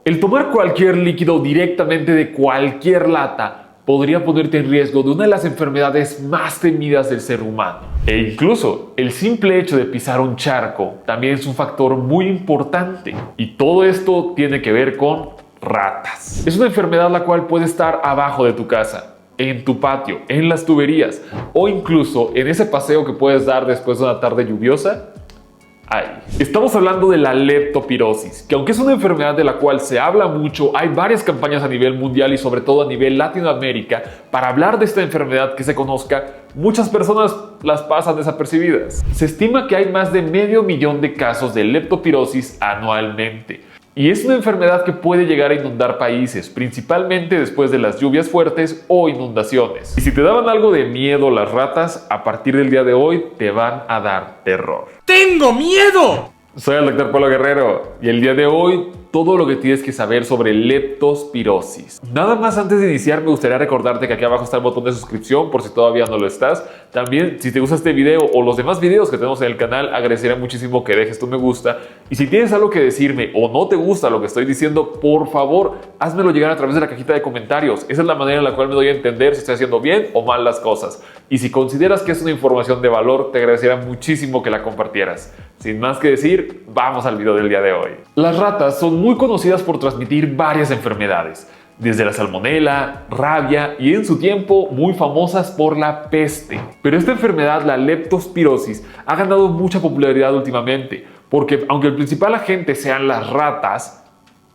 El tomar cualquier líquido directamente de cualquier lata podría ponerte en riesgo de una de las enfermedades más temidas del ser humano. E incluso el simple hecho de pisar un charco también es un factor muy importante. Y todo esto tiene que ver con ratas. Es una enfermedad la cual puede estar abajo de tu casa, en tu patio, en las tuberías o incluso en ese paseo que puedes dar después de una tarde lluviosa. Ahí. Estamos hablando de la leptospirosis, que aunque es una enfermedad de la cual se habla mucho, hay varias campañas a nivel mundial y sobre todo a nivel Latinoamérica para hablar de esta enfermedad que se conozca. Muchas personas las pasan desapercibidas. Se estima que hay más de 500.000 de casos de leptospirosis anualmente. Y es una enfermedad que puede llegar a inundar países, principalmente después de las lluvias fuertes o inundaciones. Y si te daban algo de miedo las ratas, a partir del día de hoy te van a dar terror. ¡Tengo miedo! Soy el Dr. Polo Guerrero y el día de hoy todo lo que tienes que saber sobre leptospirosis. Nada más antes de iniciar me gustaría recordarte que aquí abajo está el botón de suscripción por si todavía no lo estás. También si te gusta este video o los demás videos que tenemos en el canal, agradecería muchísimo que dejes tu me gusta. Y si tienes algo que decirme o no te gusta lo que estoy diciendo, por favor, házmelo llegar a través de la cajita de comentarios. Esa es la manera en la cual me doy a entender si estoy haciendo bien o mal las cosas. Y si consideras que es una información de valor, te agradecería muchísimo que la compartieras. Sin más que decir, vamos al video del día de hoy. Las ratas son muy conocidas por transmitir varias enfermedades, desde la salmonela, rabia y en su tiempo muy famosas por la peste. Pero esta enfermedad, la leptospirosis, ha ganado mucha popularidad últimamente, porque aunque el principal agente sean las ratas,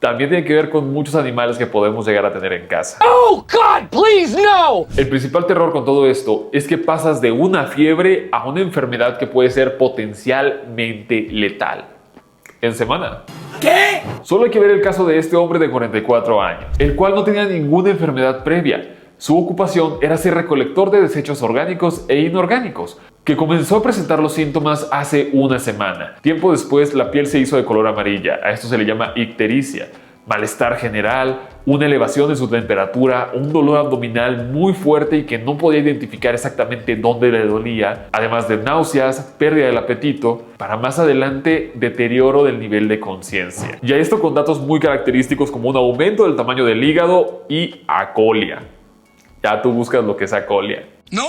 también tiene que ver con muchos animales que podemos llegar a tener en casa. ¡Oh, God, please, no! El principal terror con todo esto es que pasas de una fiebre a una enfermedad que puede ser potencialmente letal en semana. ¿Qué? Solo hay que ver el caso de este hombre de 44 años, el cual no tenía ninguna enfermedad previa. Su ocupación era ser recolector de desechos orgánicos e inorgánicos, que comenzó a presentar los síntomas hace una semana. Tiempo después, la piel se hizo de color amarilla. A esto se le llama ictericia. Malestar general, una elevación en su temperatura, un dolor abdominal muy fuerte y que no podía identificar exactamente dónde le dolía, además de náuseas, pérdida del apetito, para más adelante deterioro del nivel de conciencia. Y a esto con datos muy característicos como un aumento del tamaño del hígado y acolia. Ya tú buscas lo que es acolia. No.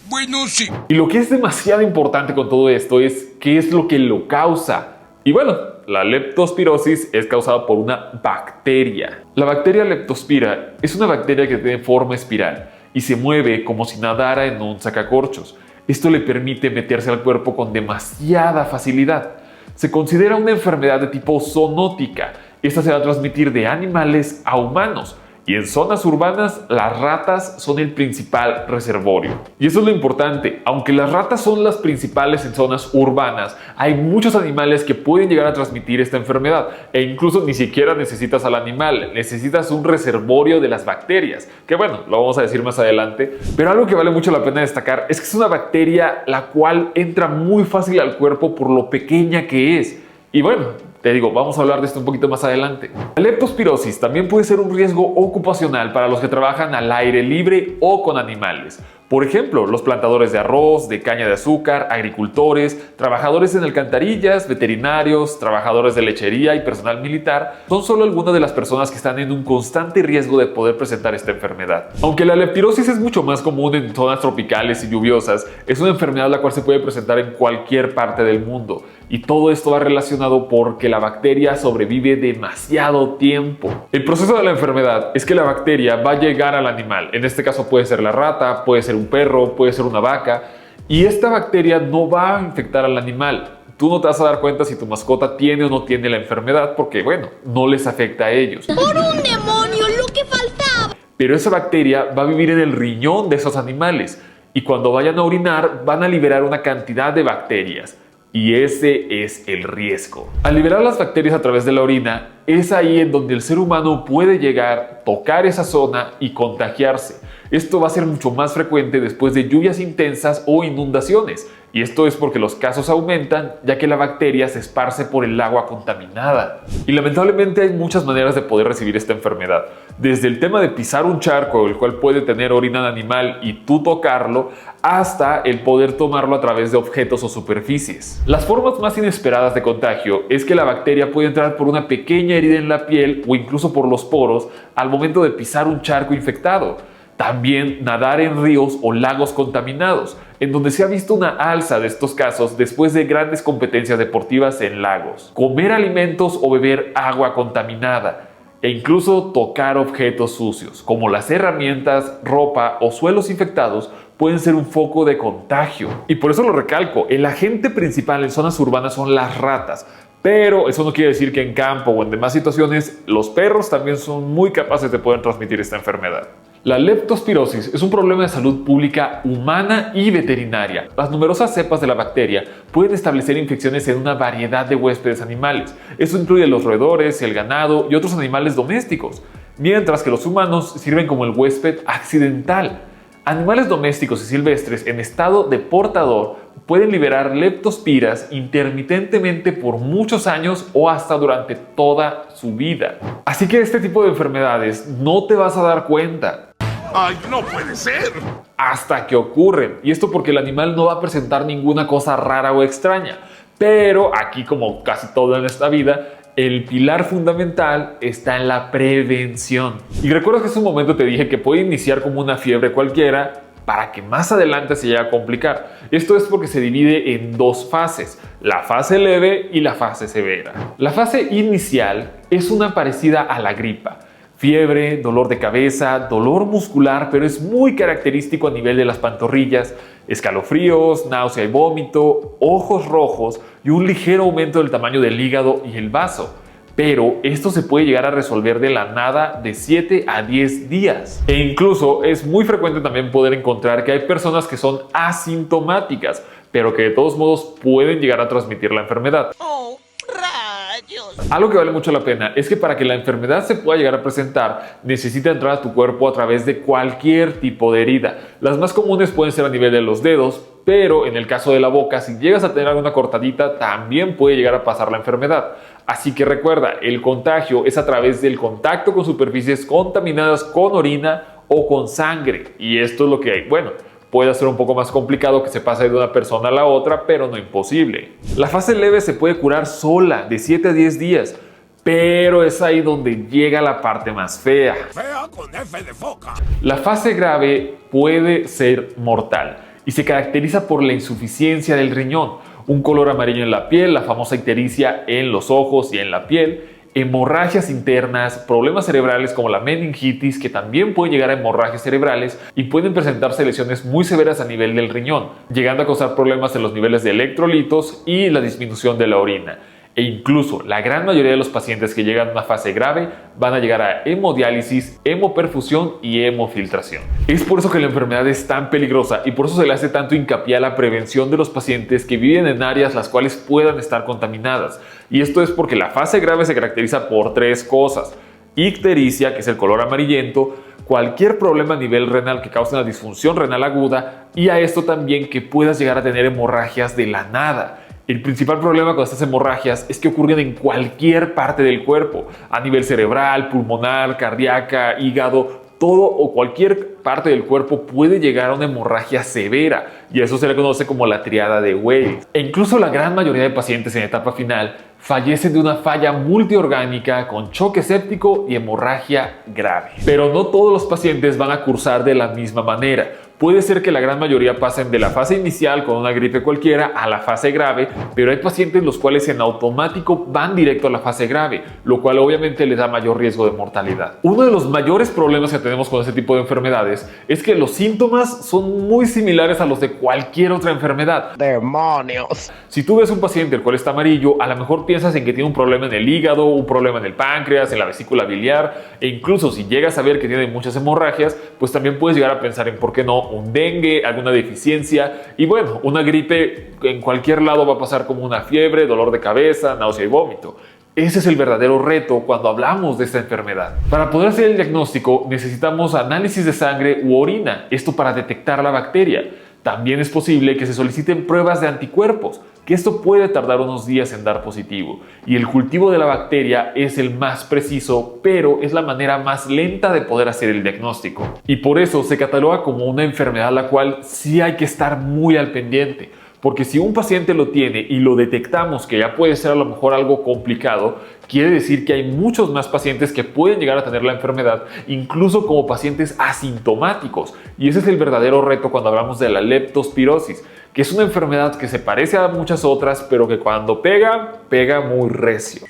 Bueno, sí. Y lo que es demasiado importante con todo esto es qué es lo que lo causa. Y bueno, la leptospirosis es causada por una bacteria. La bacteria Leptospira es una bacteria que tiene forma espiral y se mueve como si nadara en un sacacorchos. Esto le permite meterse al cuerpo con demasiada facilidad. Se considera una enfermedad de tipo zoonótica. Esta se va a transmitir de animales a humanos. Y en zonas urbanas, las ratas son el principal reservorio. Y eso es lo importante. Aunque las ratas son las principales en zonas urbanas, hay muchos animales que pueden llegar a transmitir esta enfermedad. E incluso ni siquiera necesitas al animal, necesitas un reservorio de las bacterias. Que bueno, lo vamos a decir más adelante. Pero algo que vale mucho la pena destacar es que es una bacteria la cual entra muy fácil al cuerpo por lo pequeña que es. Y bueno, te digo, vamos a hablar de esto un poquito más adelante. La leptospirosis también puede ser un riesgo ocupacional para los que trabajan al aire libre o con animales. Por ejemplo, los plantadores de arroz, de caña de azúcar, agricultores, trabajadores en alcantarillas, veterinarios, trabajadores de lechería y personal militar son solo algunas de las personas que están en un constante riesgo de poder presentar esta enfermedad. Aunque la leptospirosis es mucho más común en zonas tropicales y lluviosas, es una enfermedad la cual se puede presentar en cualquier parte del mundo. Y todo esto va relacionado porque la bacteria sobrevive demasiado tiempo. El proceso de la enfermedad es que la bacteria va a llegar al animal. En este caso puede ser la rata, puede ser un perro, puede ser una vaca. Y esta bacteria no va a infectar al animal. Tú no te vas a dar cuenta si tu mascota tiene o no tiene la enfermedad porque, bueno, no les afecta a ellos. ¡Por un demonio, lo que faltaba! Pero esa bacteria va a vivir en el riñón de esos animales. Y cuando vayan a orinar, van a liberar una cantidad de bacterias. Y ese es el riesgo. Al liberar las bacterias a través de la orina, es ahí en donde el ser humano puede llegar, tocar esa zona y contagiarse. Esto va a ser mucho más frecuente después de lluvias intensas o inundaciones. y esto es porque los casos aumentan ya que la bacteria se esparce por el agua contaminada. Y lamentablemente hay muchas maneras de poder recibir esta enfermedad, desde el tema de pisar un charco el cual puede tener orina de animal y tú tocarlo, hasta el poder tomarlo a través de objetos o superficies. Las formas más inesperadas de contagio es que la bacteria puede entrar por una pequeña herida en la piel o incluso por los poros al momento de pisar un charco infectado. También nadar en ríos o lagos contaminados, en donde se ha visto una alza de estos casos después de grandes competencias deportivas en lagos. Comer alimentos o beber agua contaminada, e incluso tocar objetos sucios, como las herramientas, ropa o suelos infectados, pueden ser un foco de contagio. Y por eso lo recalco, el agente principal en zonas urbanas son las ratas. Pero eso no quiere decir que en campo o en demás situaciones los perros también son muy capaces de poder transmitir esta enfermedad. La leptospirosis es un problema de salud pública humana y veterinaria. Las numerosas cepas de la bacteria pueden establecer infecciones en una variedad de huéspedes animales. Esto incluye los roedores, el ganado y otros animales domésticos, mientras que los humanos sirven como el huésped accidental. Animales domésticos y silvestres en estado de portador pueden liberar leptospiras intermitentemente por muchos años o hasta durante toda su vida. Así que este tipo de enfermedades no te vas a dar cuenta. ¡Ay, no puede ser! Hasta que ocurren. Y esto porque el animal no va a presentar ninguna cosa rara o extraña. Pero aquí, como casi todo en esta vida, el pilar fundamental está en la prevención. Y recuerdo que hace un momento te dije que puede iniciar como una fiebre cualquiera para que más adelante se llegue a complicar. Esto es porque se divide en dos fases, la fase leve y la fase severa. La fase inicial es una parecida a la gripa. Fiebre, dolor de cabeza, dolor muscular, pero es muy característico a nivel de las pantorrillas, escalofríos, náusea y vómito, ojos rojos y un ligero aumento del tamaño del hígado y el vaso. Pero esto se puede llegar a resolver de la nada de 7 a 10 días. E incluso es muy frecuente también poder encontrar que hay personas que son asintomáticas, pero que de todos modos pueden llegar a transmitir la enfermedad. ¡Oh, rayos! Algo que vale mucho la pena es que para que la enfermedad se pueda llegar a presentar, necesita entrar a tu cuerpo a través de cualquier tipo de herida. Las más comunes pueden ser a nivel de los dedos, pero en el caso de la boca, si llegas a tener alguna cortadita, también puede llegar a pasar la enfermedad. Así que recuerda, el contagio es a través del contacto con superficies contaminadas con orina o con sangre. Y esto es lo que hay. Bueno, puede ser un poco más complicado que se pase de una persona a la otra, pero no imposible. La fase leve se puede curar sola, de 7 a 10 días. Pero es ahí donde llega la parte más fea. Fea con F de foca. La fase grave puede ser mortal y se caracteriza por la insuficiencia del riñón, un color amarillo en la piel, la famosa ictericia en los ojos y en la piel, hemorragias internas, problemas cerebrales como la meningitis, que también puede llegar a hemorragias cerebrales y pueden presentarse lesiones muy severas a nivel del riñón, llegando a causar problemas en los niveles de electrolitos y la disminución de la orina. E incluso la gran mayoría de los pacientes que llegan a una fase grave van a llegar a hemodiálisis, hemoperfusión y hemofiltración. Es por eso que la enfermedad es tan peligrosa y por eso se le hace tanto hincapié a la prevención de los pacientes que viven en áreas las cuales puedan estar contaminadas. Y esto es porque la fase grave se caracteriza por tres cosas: ictericia, que es el color amarillento, cualquier problema a nivel renal que cause una disfunción renal aguda, y a esto también que puedas llegar a tener hemorragias de la nada. El principal problema con estas hemorragias es que ocurren en cualquier parte del cuerpo, a nivel cerebral, pulmonar, cardíaca, hígado, todo o cualquier parte del cuerpo puede llegar a una hemorragia severa, y eso se le conoce como la triada de Weill. E incluso la gran mayoría de pacientes en etapa final fallecen de una falla multiorgánica con choque séptico y hemorragia grave. Pero no todos los pacientes van a cursar de la misma manera. Puede ser que la gran mayoría pasen de la fase inicial con una gripe cualquiera a la fase grave, pero hay pacientes los cuales en automático van directo a la fase grave, lo cual obviamente les da mayor riesgo de mortalidad. Uno de los mayores problemas que tenemos con este tipo de enfermedades es que los síntomas son muy similares a los de cualquier otra enfermedad. ¡Demonios! Si tú ves un paciente el cual está amarillo, a lo mejor piensas en que tiene un problema en el hígado, un problema en el páncreas, en la vesícula biliar, e incluso si llegas a ver que tiene muchas hemorragias, pues también puedes llegar a pensar en, ¿por qué no?, un dengue, alguna deficiencia, y bueno, una gripe en cualquier lado va a pasar como una fiebre, dolor de cabeza, náusea y vómito. Ese es el verdadero reto cuando hablamos de esta enfermedad. Para poder hacer el diagnóstico necesitamos análisis de sangre u orina, esto para detectar la bacteria. También es posible que se soliciten pruebas de anticuerpos, que esto puede tardar unos días en dar positivo, y el cultivo de la bacteria es el más preciso, pero es la manera más lenta de poder hacer el diagnóstico. Y por eso se cataloga como una enfermedad la cual sí hay que estar muy al pendiente, porque si un paciente lo tiene y lo detectamos que ya puede ser a lo mejor algo complicado, quiere decir que hay muchos más pacientes que pueden llegar a tener la enfermedad, incluso como pacientes asintomáticos. Y ese es el verdadero reto cuando hablamos de la leptospirosis, que es una enfermedad que se parece a muchas otras, pero que cuando pega, pega muy recio.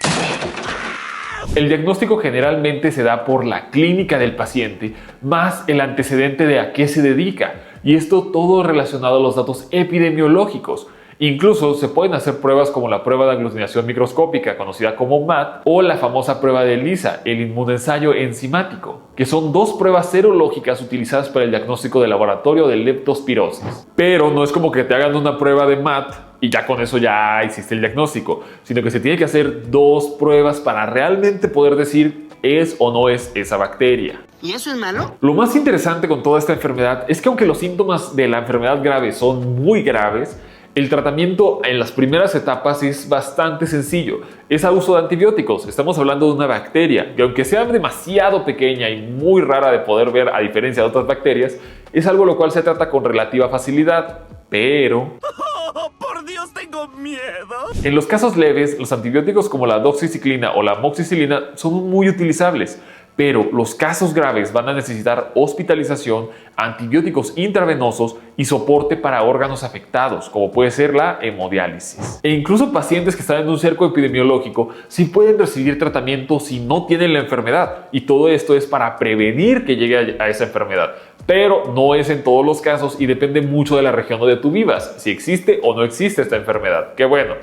El diagnóstico generalmente se da por la clínica del paciente, más el antecedente de a qué se dedica, y esto todo relacionado a los datos epidemiológicos. Incluso se pueden hacer pruebas como la prueba de aglutinación microscópica, conocida como MAT, o la famosa prueba de ELISA, el inmunensayo enzimático, que son dos pruebas serológicas utilizadas para el diagnóstico de laboratorio de leptospirosis. Pero no es como que te hagan una prueba de MAT y ya con eso ya hiciste el diagnóstico, sino que se tiene que hacer dos pruebas para realmente poder decir es o no es esa bacteria. ¿Y eso es malo? Lo más interesante con toda esta enfermedad es que aunque los síntomas de la enfermedad grave son muy graves, el tratamiento en las primeras etapas es bastante sencillo. Es a uso de antibióticos. Estamos hablando de una bacteria que, aunque sea demasiado pequeña y muy rara de poder ver a diferencia de otras bacterias, es algo lo cual se trata con relativa facilidad. Pero Oh, por Dios, tengo miedo. en los casos leves, los antibióticos como la doxiciclina o la amoxicilina son muy utilizables. Pero los casos graves van a necesitar hospitalización, antibióticos intravenosos y soporte para órganos afectados, como puede ser la hemodiálisis. E incluso pacientes que están en un cerco epidemiológico sí pueden recibir tratamiento si no tienen la enfermedad. Y todo esto es para prevenir que llegue a esa enfermedad. Pero no es en todos los casos y depende mucho de la región donde tú vivas, si existe o no existe esta enfermedad. Que bueno,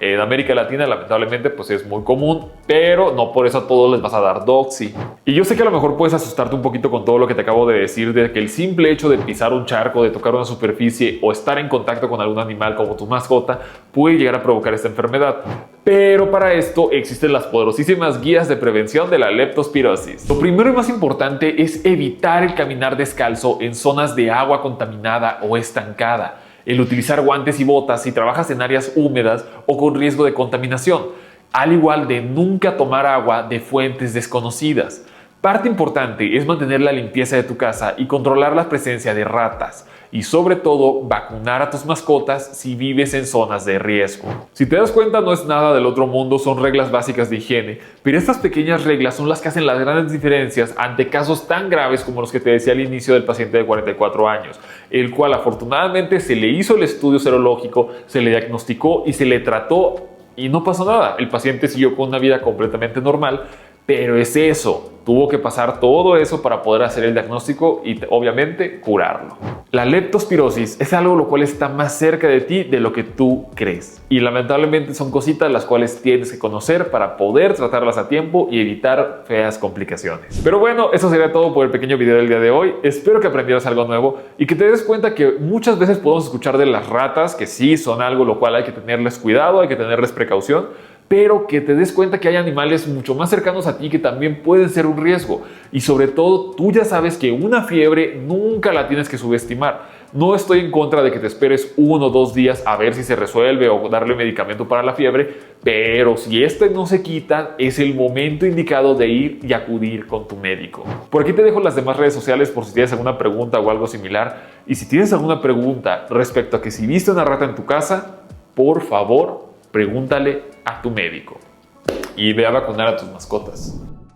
en América Latina lamentablemente pues es muy común, pero no por eso a todos les vas a dar doxy. Y yo sé que a lo mejor puedes asustarte un poquito con todo lo que te acabo de decir, de que el simple hecho de pisar un charco, de tocar una superficie o estar en contacto con algún animal como tu mascota puede llegar a provocar esta enfermedad. Pero para esto existen las poderosísimas guías de prevención de la leptospirosis. Lo primero y más importante es evitar el caminar descalzo en zonas de agua contaminada o estancada. El utilizar guantes y botas si trabajas en áreas húmedas o con riesgo de contaminación, al igual de nunca tomar agua de fuentes desconocidas. Parte importante es mantener la limpieza de tu casa y controlar la presencia de ratas. Y sobre todo, vacunar a tus mascotas si vives en zonas de riesgo. Si te das cuenta, no es nada del otro mundo, son reglas básicas de higiene, pero estas pequeñas reglas son las que hacen las grandes diferencias ante casos tan graves como los que te decía al inicio del paciente de 44 años, el cual afortunadamente se le hizo el estudio serológico, se le diagnosticó y se le trató y no pasó nada. El paciente siguió con una vida completamente normal, pero es eso, tuvo que pasar todo eso para poder hacer el diagnóstico y obviamente curarlo. La leptospirosis es algo lo cual está más cerca de ti de lo que tú crees. Y lamentablemente son cositas las cuales tienes que conocer para poder tratarlas a tiempo y evitar feas complicaciones. Pero bueno, eso sería todo por el pequeño video del día de hoy. Espero que aprendieras algo nuevo y que te des cuenta que muchas veces podemos escuchar de las ratas, que sí son algo lo cual hay que tenerles cuidado, hay que tenerles precaución, pero que te des cuenta que hay animales mucho más cercanos a ti que también pueden ser un riesgo. Y sobre todo, tú ya sabes que una fiebre nunca la tienes que subestimar. No estoy en contra de que te esperes 1 o 2 días a ver si se resuelve o darle medicamento para la fiebre, pero si este no se quita, es el momento indicado de ir y acudir con tu médico. Por aquí te dejo las demás redes sociales por si tienes alguna pregunta o algo similar. Y si tienes alguna pregunta respecto a que si viste una rata en tu casa, por favor, pregúntale a tu médico y ve a vacunar a tus mascotas.